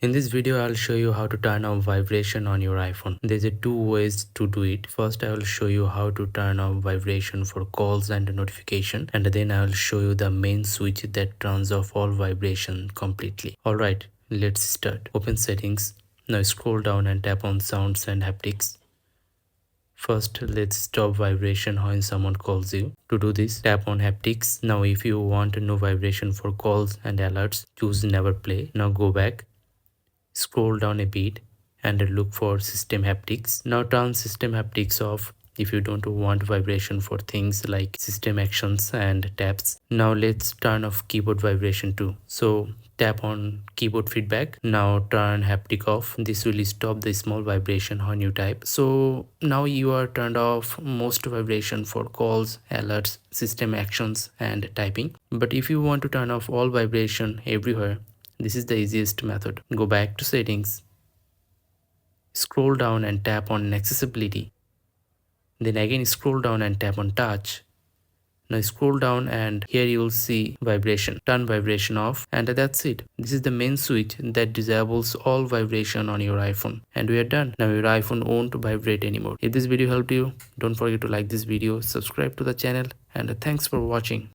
In this video, I'll show you how to turn off vibration on your iPhone. There's two ways to do it. First, I will show you how to turn off vibration for calls and notification, and then I will show you the main switch that turns off all vibration completely. Alright, let's start. Open settings. Now scroll down and tap on sounds and haptics. First, let's stop vibration when someone calls you. To do this, tap on haptics. Now if you want no vibration for calls and alerts, choose never play. Now go back. Scroll down a bit and look for system haptics. Now turn system haptics off if you don't want vibration for things like system actions and taps. Now let's turn off keyboard vibration too. So tap on keyboard feedback. Now turn haptic off. This will stop the small vibration when you type. So now you are turned off most vibration for calls, alerts, system actions and typing. But if you want to turn off all vibration everywhere, this is the easiest method. Go back to settings, scroll down and tap on accessibility. Then again scroll down and tap on touch. Now scroll down and here you will see vibration. Turn vibration off and that's it. This is the main switch that disables all vibration on your iPhone. And we are done. Now your iPhone won't vibrate anymore. If this video helped you, don't forget to like this video, subscribe to the channel, and thanks for watching.